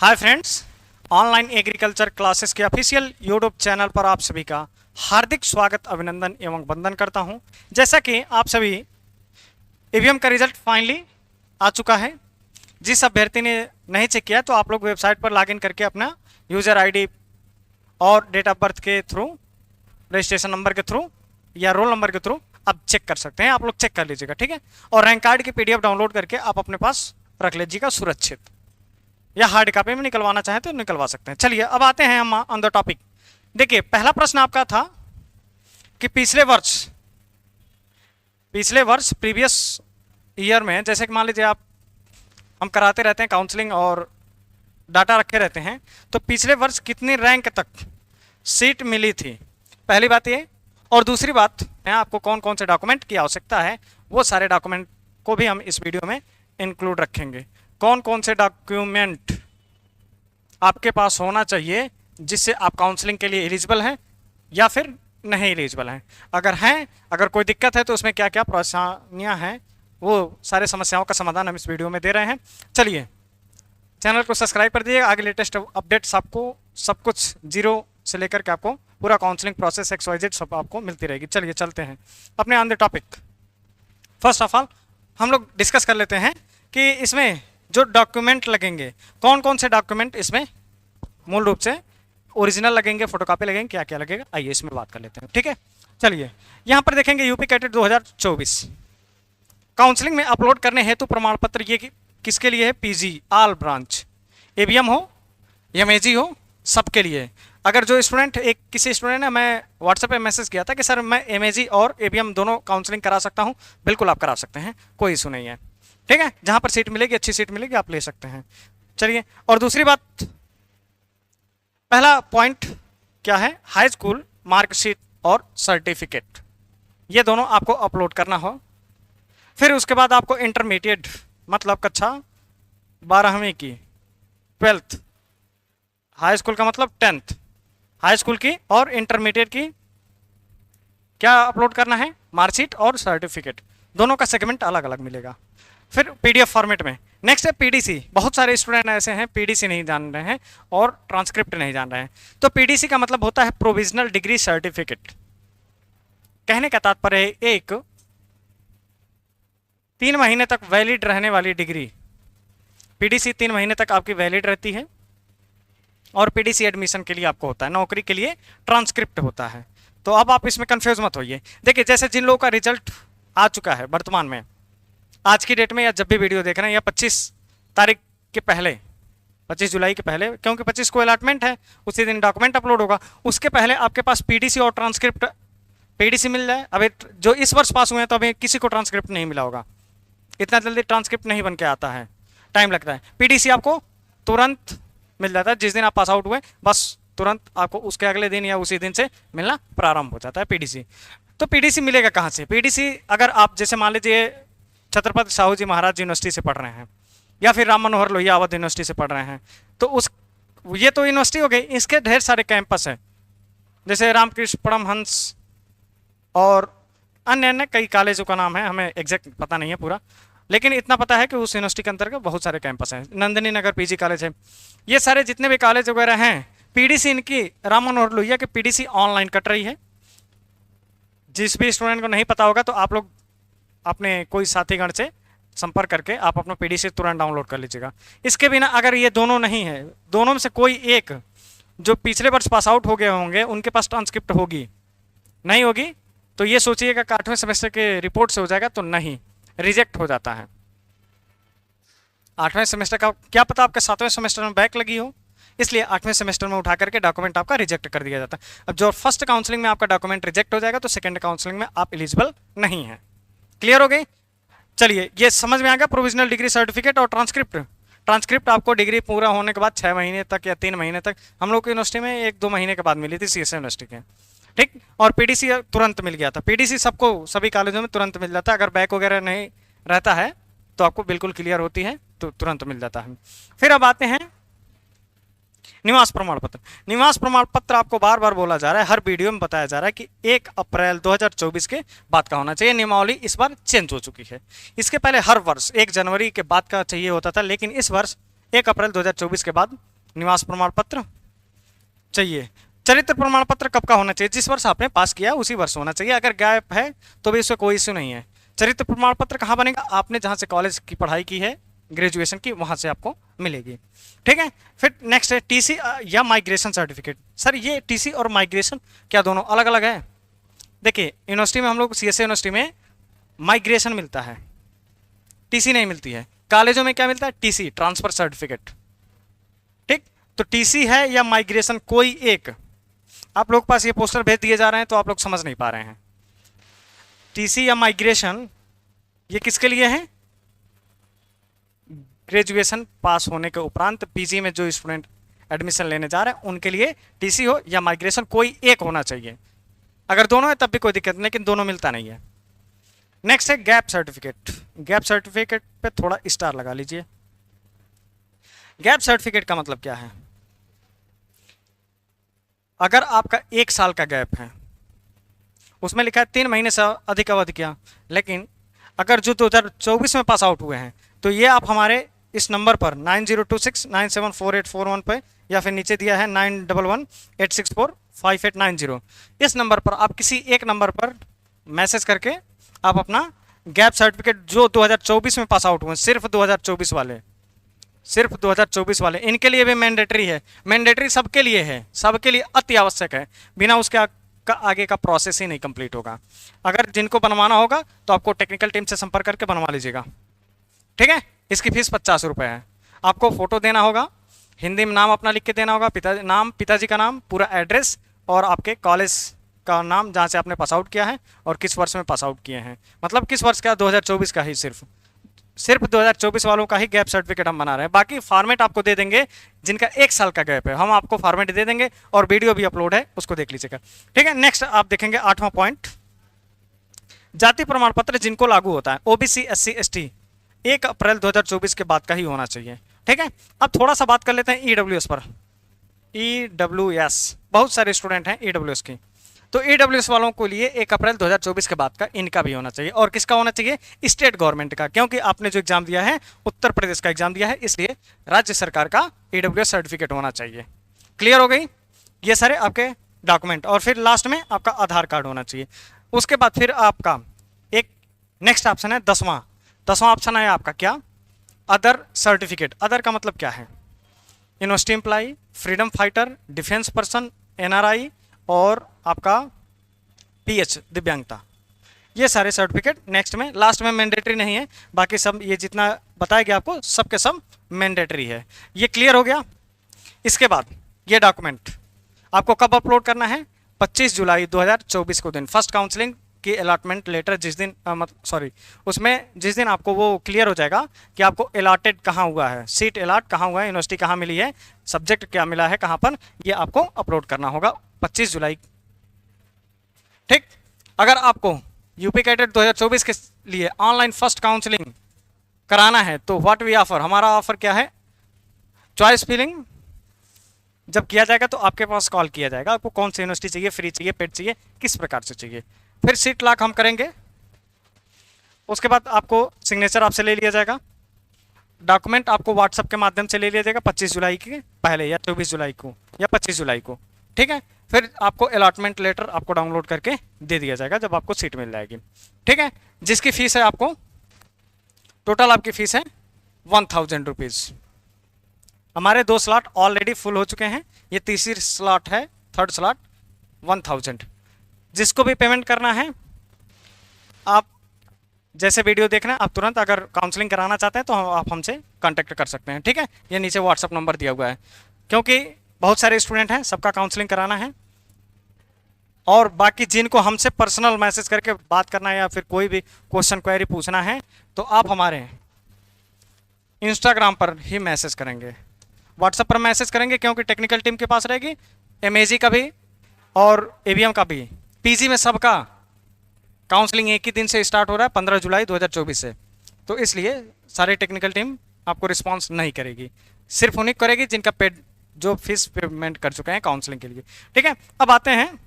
Hi friends, online agriculture classes के official YouTube channel पर आप सभी का हार्दिक स्वागत, अभिनंदन एवं वंदन करता हूं। जैसा कि आप सभी ईवीएम का रिजल्ट फाइनली आ चुका है। जिस अभ्यर्थी ने नहीं चेक किया तो आप लोग वेबसाइट पर लॉगिन करके अपना यूजर आईडी और डेट ऑफ बर्थ के थ्रू, रजिस्ट्रेशन नंबर के थ्रू या रोल नंबर के थ्रू आप चेक कर सकते हैं। आप लोग चेक कर लीजिएगा, ठीक है। और रैंक कार्ड की पीडीएफ डाउनलोड करके आप अपने पास रख लीजिएगा सुरक्षित, या हार्ड कॉपी में निकलवाना चाहें तो निकलवा सकते हैं। चलिए अब आते हैं हम ऑन द टॉपिक। देखिए, पहला प्रश्न आपका था कि पिछले वर्ष प्रीवियस ईयर में, जैसे कि मान लीजिए हम कराते रहते हैं काउंसलिंग और डाटा रखे रहते हैं, तो पिछले वर्ष कितनी रैंक तक सीट मिली थी, पहली बात ये। और दूसरी बात है, आपको कौन कौन से डॉक्यूमेंट की आवश्यकता है, वो सारे डॉक्यूमेंट को भी हम इस वीडियो में इंक्लूड रखेंगे। कौन कौन से डॉक्यूमेंट आपके पास होना चाहिए जिससे आप काउंसलिंग के लिए एलिजिबल हैं या फिर नहीं एलिजिबल हैं। अगर कोई दिक्कत है तो उसमें क्या क्या परेशानियां हैं, वो सारे समस्याओं का समाधान हम इस वीडियो में दे रहे हैं। चलिए, चैनल को सब्सक्राइब कर दीजिए। आगे लेटेस्ट अपडेट्स आपको सब कुछ जीरो से लेकर के आपको पूरा काउंसलिंग प्रोसेस XYZ सब आपको मिलती रहेगी। चलिए चलते हैं अपने on the topic. First of all हम लोग डिस्कस कर लेते हैं कि इसमें जो डॉक्यूमेंट लगेंगे, कौन कौन से डॉक्यूमेंट इसमें मूल रूप से ओरिजिनल लगेंगे, फोटोकॉपी लगेंगे, क्या क्या लगेगा, आइए इसमें बात कर लेते हैं, ठीक है। चलिए यहाँ पर देखेंगे यूपी कैडेट 2024 काउंसलिंग में अपलोड करने हेतु प्रमाण पत्र, ये किसके लिए है? पीजी ऑल ब्रांच, एबीएम हो, एमएजी हो, सबके लिए। अगर जो स्टूडेंट, किसी स्टूडेंट ने मैं व्हाट्सएप पे मैसेज किया था कि सर मैं एमएजी और एबीएम दोनों काउंसलिंग करा सकता हूँ, बिल्कुल आप करा सकते हैं, कोई इशू नहीं है, ठीक है। जहां पर सीट मिलेगी, अच्छी सीट मिलेगी, आप ले सकते हैं। चलिए, और दूसरी बात, पहला पॉइंट क्या है? हाई स्कूल मार्कशीट और सर्टिफिकेट, ये दोनों आपको अपलोड करना हो। फिर उसके बाद आपको इंटरमीडिएट मतलब कक्षा 12वीं की, 12th, हाई स्कूल का मतलब 10th, हाई स्कूल की और इंटरमीडिएट की क्या अपलोड करना है? मार्कशीट और सर्टिफिकेट, दोनों का सेगमेंट अलग अलग मिलेगा। फिर पीडीएफ फॉर्मेट में। नेक्स्ट है पीडीसी। बहुत सारे स्टूडेंट ऐसे हैं पीडीसी नहीं जान रहे हैं और ट्रांसक्रिप्ट नहीं जान रहे हैं। तो पीडीसी का मतलब होता है प्रोविजनल डिग्री सर्टिफिकेट। कहने का तात्पर्य है एक 3 महीने तक वैलिड रहने वाली डिग्री। पीडीसी 3 महीने तक आपकी वैलिड रहती है और पीडीसी एडमिशन के लिए आपको होता है, नौकरी के लिए ट्रांसक्रिप्ट होता है। तो अब आप इसमें कंफ्यूज मत होइए। देखिए, जैसे जिन लोगों का रिजल्ट आ चुका है वर्तमान में, आज की डेट में, या जब भी वीडियो देख रहे हैं, या 25 तारीख के पहले, 25 जुलाई के पहले, क्योंकि 25 को अलॉटमेंट है, उसी दिन डॉक्यूमेंट अपलोड होगा, उसके पहले आपके पास पीडीसी और ट्रांसक्रिप्ट, पीडीसी मिल जाए। अभी जो इस वर्ष पास हुए हैं तो अभी किसी को ट्रांसक्रिप्ट नहीं मिला होगा, इतना जल्दी ट्रांसक्रिप्ट नहीं बन के आता है, टाइम लगता है। पीडीसी आपको तुरंत मिल जाता है, जिस दिन आप पास आउट हुए बस तुरंत आपको उसके अगले दिन या उसी दिन से मिलना प्रारंभ हो जाता है पीडीसी। तो पीडीसी मिलेगा कहाँ से? पीडीसी अगर आप, जैसे मान लीजिए छत्रपति साहू जी महाराज यूनिवर्सिटी से पढ़ रहे हैं, या फिर राम मनोहर लोहिया अवध यूनिवर्सिटी से पढ़ रहे हैं, तो ये तो यूनिवर्सिटी हो गई, इसके ढेर सारे कैंपस है, जैसे रामकृष्ण परमहंस और अन्य अन्य कई कॉलेजों का नाम है, हमें एग्जैक्ट पता नहीं है पूरा, लेकिन इतना पता है कि उस यूनिवर्सिटी के अंतर्गत बहुत सारे कैंपस हैं। नंदिनी नगर पीजी कॉलेज है, ये सारे जितने भी कॉलेज वगैरह हैं, पीडीसी इनकी, राम मनोहर लोहिया की पीडीसी ऑनलाइन कट रही है। जिस भी स्टूडेंट को नहीं पता होगा तो आप लोग अपने कोई साथीगण से संपर्क करके आप अपना पीडीसी तुरंत डाउनलोड कर लीजिएगा। इसके बिना अगर ये दोनों नहीं है, दोनों में से कोई एक जो पिछले वर्ष पास आउट हो गए होंगे, उनके पास ट्रांसक्रिप्ट होगी, नहीं होगी तो ये सोचिएगा कि 8वें सेमेस्टर के रिपोर्ट से हो जाएगा, तो नहीं, रिजेक्ट हो जाता है। 8वें सेमेस्टर का क्या पता आपके 7वें सेमेस्टर में बैक लगी हो, इसलिए 8वें सेमेस्टर में उठा करके डॉक्यूमेंट आपका रिजेक्ट कर दिया जाता है। अब जो फर्स्ट काउंसलिंग में आपका डॉक्यूमेंट रिजेक्ट हो जाएगा तो सेकंड काउंसलिंग में आप एलिजिबल नहीं है। क्लियर हो गई? चलिए, ये समझ में आ गया प्रोविजनल डिग्री सर्टिफिकेट और ट्रांसक्रिप्ट। ट्रांसक्रिप्ट आपको डिग्री पूरा होने के बाद 6 महीने तक या 3 महीने तक, हम लोग की यूनिवर्सिटी में 1-2 महीने के बाद मिली थी, सीएसए यूनिवर्सिटी के, ठीक। और पीडीसी तुरंत मिल गया था। पीडीसी सबको, सभी कॉलेजों में तुरंत मिल जाता है, अगर बैक वगैरह नहीं रहता है तो आपको बिल्कुल क्लियर होती है, तो तुरंत मिल जाता है। फिर अब आते हैं निवास प्रमाण पत्र। निवास प्रमाण पत्र आपको बार बार बोला जा रहा है, हर वीडियो में बताया जा रहा है कि 1 अप्रैल 2024 के बाद का होना चाहिए। नियमावली इस बार चेंज हो चुकी है। इसके पहले हर वर्ष 1 जनवरी के बाद का चाहिए होता था, लेकिन इस वर्ष 1 अप्रैल 2024 के बाद निवास प्रमाण पत्र चाहिए। चरित्र प्रमाण पत्र कब का होना चाहिए? जिस वर्ष आपने पास किया है उसी वर्ष होना चाहिए। अगर गैप है तो भी इसमें कोई इश्यू नहीं है। चरित्र प्रमाण पत्र कहाँ बनेगा? आपने जहाँ से कॉलेज की पढ़ाई की है, ग्रेजुएशन की, वहाँ से आपको मिलेगी। ठीक है। फिर नेक्स्ट है टीसी या माइग्रेशन सर्टिफिकेट। सर ये टीसी और माइग्रेशन क्या दोनों अलग अलग है? देखिए यूनिवर्सिटी में हम लोग सीएसए यूनिवर्सिटी में माइग्रेशन मिलता है, टीसी नहीं मिलती है। कॉलेजों में क्या मिलता है? TC, transfer certificate. ठीक, तो टीसी है या माइग्रेशन, कोई एक। आप लोग के पास ये पोस्टर भेज दिए जा रहे हैं तो आप लोग समझ नहीं पा रहे हैं। टीसी या माइग्रेशन ये किसके लिए है? ग्रेजुएशन पास होने के उपरांत पीजी में जो स्टूडेंट एडमिशन लेने जा रहे हैं उनके लिए टीसी हो या माइग्रेशन कोई एक होना चाहिए। अगर दोनों है तब भी कोई दिक्कत नहीं, लेकिन दोनों मिलता नहीं है। नेक्स्ट है गैप सर्टिफिकेट। गैप सर्टिफिकेट पे थोड़ा स्टार लगा लीजिए। गैप सर्टिफिकेट का मतलब क्या है? अगर आपका 1 साल का गैप है, उसमें लिखा है 3 महीने से अधिक अवधि क्या, लेकिन अगर जो 2024 में पास आउट हुए हैं तो ये आप हमारे इस नंबर पर 9026974841 पे, या फिर नीचे दिया है 9118645890, इस नंबर पर आप किसी एक नंबर पर मैसेज करके आप अपना गैप सर्टिफिकेट जो 2024 में पास आउट हुए, सिर्फ 2024 वाले, सिर्फ 2024 वाले, इनके लिए भी मैंडेटरी है। मैंडेटरी सबके लिए है, सबके लिए अति आवश्यक है। बिना उसके आगे का प्रोसेस ही नहीं कंप्लीट होगा। अगर जिनको बनवाना होगा तो आपको टेक्निकल टीम से संपर्क करके बनवा लीजिएगा। ठीक है। इसकी फीस 50 रुपये है। आपको फोटो देना होगा, हिंदी में नाम अपना लिख के देना होगा, पिताजी का नाम, पूरा एड्रेस और आपके कॉलेज का नाम जहाँ से आपने पास आउट किया है और किस वर्ष में पास आउट किए हैं। मतलब किस वर्ष का? 2024 का ही। सिर्फ 2024 वालों का ही गैप सर्टिफिकेट हम बना रहे हैं। बाकी फॉर्मेट आपको दे देंगे जिनका 1 साल का गैप है, हम आपको फॉर्मेट दे देंगे और वीडियो भी अपलोड है, उसको देख लीजिएगा। ठीक है। नेक्स्ट आप देखेंगे 8वां पॉइंट, जाति प्रमाण पत्र जिनको लागू होता है, ओबीसी, एससी, एसटी, 1 अप्रैल 2024 के बाद का ही होना चाहिए। ठीक है। अब थोड़ा सा बात कर लेते हैं ईडब्ल्यूएस पर। ईडब्ल्यूएस, बहुत सारे स्टूडेंट हैं ईडब्ल्यूएस की, तो ईडब्ल्यूएस वालों को लिए 1 अप्रैल 2024 के बाद का इनका भी होना चाहिए। और किसका होना चाहिए? स्टेट गवर्नमेंट का, क्योंकि आपने जो एग्जाम दिया है उत्तर प्रदेश का एग्जाम दिया है, इसलिए राज्य सरकार का ईडब्ल्यूएस सर्टिफिकेट होना चाहिए। क्लियर हो गई? ये सारे आपके डॉक्यूमेंट। और फिर लास्ट में आपका आधार कार्ड होना चाहिए। उसके बाद फिर आपका एक नेक्स्ट ऑप्शन है 10वां ऑप्शन है आपका क्या? Other certificate. अदर का मतलब क्या है? University employee, freedom fighter, defence person, NRI और आपका पीएच, दिव्यांगता, ये सारे सर्टिफिकेट नेक्स्ट में। लास्ट में मैंडेटरी नहीं है, बाकी सब ये जितना बताया गया आपको सबके सब मैंडेटरी है। ये क्लियर हो गया? इसके बाद ये डॉक्यूमेंट आपको कब अपलोड करना है? 25 जुलाई 2024 को दिन, फर्स्ट काउंसलिंग की अलॉटमेंट लेटर जिस दिन उसमें जिस दिन आपको वो क्लियर हो जाएगा कि आपको अलॉटेड कहाँ हुआ है, सीट अलॉट कहाँ हुआ है, यूनिवर्सिटी कहाँ मिली है, सब्जेक्ट क्या मिला है, कहाँ पर, ये आपको अपलोड करना होगा 25 जुलाई। ठीक। अगर आपको यूपी कैडेट 2024 के लिए ऑनलाइन फर्स्ट काउंसलिंग कराना है तो व्हाट वी ऑफर, हमारा ऑफर क्या है? चॉइस फिलिंग जब किया जाएगा तो आपके पास कॉल किया जाएगा, आपको कौन सी यूनिवर्सिटी चाहिए, फ्री चाहिए, पेड चाहिए, किस प्रकार से चाहिए। फिर सीट लॉक हम करेंगे। उसके बाद आपको सिग्नेचर आपसे ले लिया जाएगा, डॉक्यूमेंट आपको व्हाट्सएप के माध्यम से ले लिया जाएगा 25 जुलाई के पहले, या 24 जुलाई को, या 25 जुलाई को। ठीक है। फिर आपको अलॉटमेंट लेटर आपको डाउनलोड करके दे दिया जाएगा जब आपको सीट मिल जाएगी। ठीक है। जिसकी फीस है आपको, टोटल आपकी फीस है 1000 रुपीज़। हमारे 2 स्लॉट ऑलरेडी फुल हो चुके हैं, ये तीसरी स्लॉट है, थर्ड स्लॉट 1000। जिसको भी पेमेंट करना है, आप जैसे वीडियो देख रहे हैं, आप तुरंत अगर काउंसलिंग कराना चाहते हैं तो आप हमसे कांटेक्ट कर सकते हैं। ठीक है। ये नीचे व्हाट्सअप नंबर दिया हुआ है, क्योंकि बहुत सारे स्टूडेंट हैं, सबका काउंसलिंग कराना है। और बाकी जिनको हमसे पर्सनल मैसेज करके बात करना है या फिर कोई भी क्वेश्चन क्वेरी पूछना है तो आप हमारे इंस्टाग्राम पर ही मैसेज करेंगे, व्हाट्सएप पर मैसेज करेंगे, क्योंकि टेक्निकल टीम के पास रहेगी, एमएजी का भी और एवीएम का भी। पीजी में सबका काउंसलिंग एक ही दिन से स्टार्ट हो रहा है, 15 जुलाई 2024 से, तो इसलिए सारी टेक्निकल टीम आपको रिस्पॉन्स नहीं करेगी, सिर्फ उन्हीं करेगी जिनका पेड, जो फीस पेमेंट कर चुके हैं काउंसलिंग के लिए। ठीक है। अब आते हैं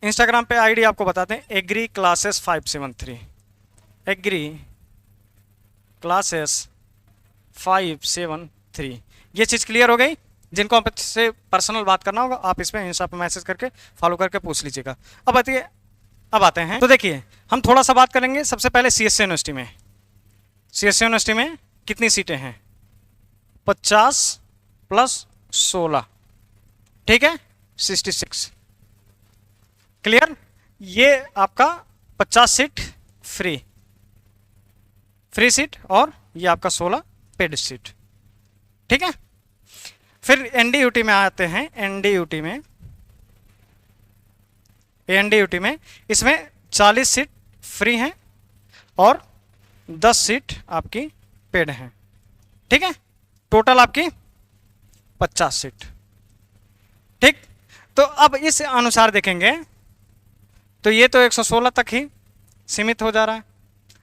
इंस्टाग्राम पे आईडी आपको बताते हैं, एग्री क्लासेस 573, एग्री क्लासेस 573। 3। ये चीज़ क्लियर हो गई। जिनको आपसे पर्सनल बात करना होगा आप इसमें इंस्टा पे मैसेज करके फॉलो करके पूछ लीजिएगा। अब आते हैं तो देखिए हम थोड़ा सा बात करेंगे सबसे पहले सीएससी यूनिवर्सिटी में। सीएससी यूनिवर्सिटी में कितनी सीटें हैं? 50 प्लस 16, ठीक है, 66। क्लियर? ये आपका 50 सीट फ्री सीट और ये आपका 16 पेड सीट, ठीक है। फिर एनडीयूटी में आते हैं। एनडीयूटी में इसमें 40 सीट फ्री हैं और 10 सीट आपकी पेड हैं, ठीक है। टोटल आपकी 50 सीट, ठीक। तो अब इस अनुसार देखेंगे तो ये तो 116 तक ही सीमित हो जा रहा है,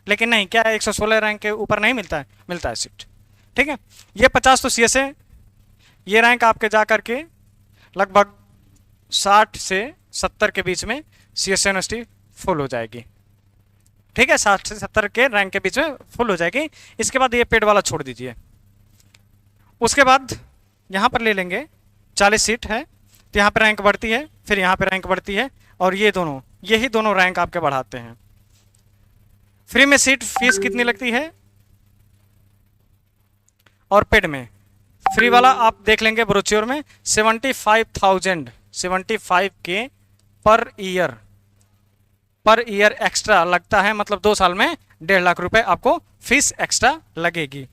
लेकिन नहीं, क्या है 116 रैंक के ऊपर नहीं मिलता है, मिलता है सीट, ठीक है। ये 50 तो सीएसए, ये रैंक आपके जा करके लगभग 60 से 70 के बीच में सीएसए यूनिवर्सिटी फुल हो जाएगी, ठीक है। 60 से 70 के रैंक के बीच में फुल हो जाएगी। इसके बाद ये पेड वाला छोड़ दीजिए। उसके बाद यहाँ पर ले लेंगे 40 सीट है तो यहाँ पर रैंक बढ़ती है, फिर यहाँ पर रैंक बढ़ती है और यही दोनों रैंक आपके बढ़ाते हैं। फ्री में सीट फीस कितनी लगती है और पेड में? फ्री वाला आप देख लेंगे ब्रोच्योर में 75 के पर ईयर एक्स्ट्रा लगता है, मतलब 2 साल में 1.5 लाख रुपए आपको फीस एक्स्ट्रा लगेगी।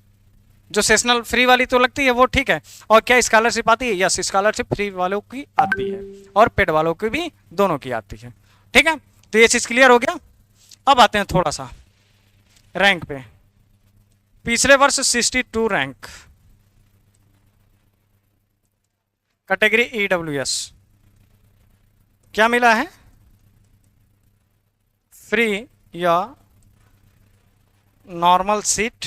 जो सेशनल फ्री वाली तो लगती है वो ठीक है। और क्या स्कॉलरशिप आती है? यस, स्कॉलरशिप फ्री वालों की आती है और पेड वालों की भी, दोनों की आती है, ठीक है। तो ये चीज क्लियर हो गया। अब आते हैं थोड़ा सा रैंक पे। पिछले वर्ष 62 रैंक, कैटेगरी ईडब्ल्यूएस, क्या मिला है? फ्री या नॉर्मल सीट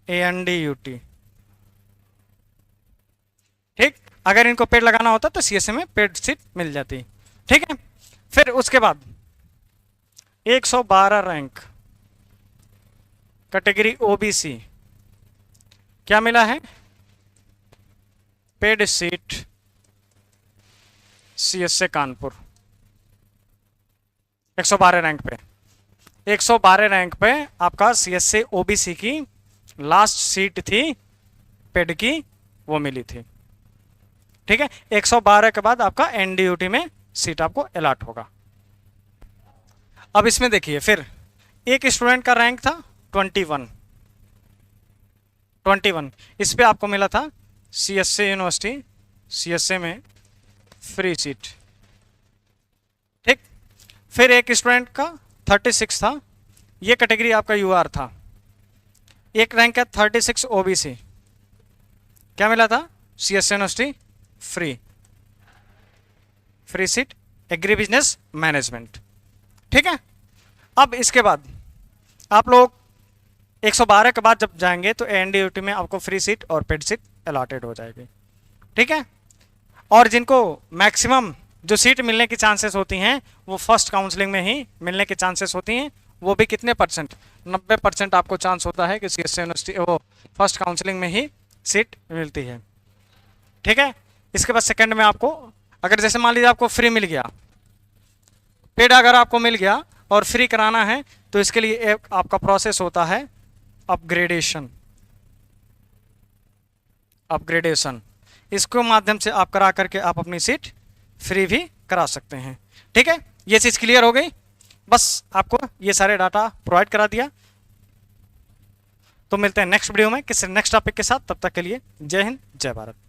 एएनडीयूटी, ठीक। अगर इनको पेड लगाना होता तो सीएसए में पेड सीट मिल जाती, ठीक है। फिर उसके बाद 112 रैंक कैटेगरी ओबीसी, क्या मिला है? Paid seat CSA Kanpur 112 rank पे। 112 रैंक पे आपका सीएसए ओबीसी की लास्ट सीट थी पेड की, वो मिली थी, ठीक है। 112 के बाद आपका एनडीयूटी में सीट आपको अलॉट होगा। अब इसमें देखिए फिर एक स्टूडेंट का रैंक था 21, इस पे आपको मिला था सीएसए यूनिवर्सिटी, सीएसए में फ्री सीट, ठीक। फिर एक स्टूडेंट का 36 था, ये कैटेगरी आपका यूआर था। एक रैंक का 36 ओबीसी, क्या मिला था? CSA university free seat agri business management, ठीक है। अब इसके बाद आप लोग 112 के बाद जब जाएंगे तो एनडीयूटी में आपको फ्री सीट और पेड सीट अलॉटेड हो जाएगी, ठीक है। और जिनको मैक्सिमम जो सीट मिलने की चांसेस होती हैं वो फर्स्ट काउंसलिंग में ही मिलने की चांसेस होती हैं, वो भी कितने परसेंट? 90% आपको चांस होता है कि सीएसए यूनिवर्सिटी वो फर्स्ट काउंसलिंग में ही सीट मिलती है, ठीक है। इसके बाद सेकंड में आपको, अगर जैसे मान लीजिए आपको फ्री मिल गया, पेड अगर आपको मिल गया और फ्री कराना है तो इसके लिए एक आपका प्रोसेस होता है अपग्रेडेशन। इसको माध्यम से आप करा करके आप अपनी सीट फ्री भी करा सकते हैं, ठीक है। ये चीज क्लियर हो गई। बस आपको ये सारे डाटा प्रोवाइड करा दिया। तो मिलते हैं नेक्स्ट वीडियो में किसी नेक्स्ट टॉपिक के साथ, तब तक के लिए जय हिंद जय भारत।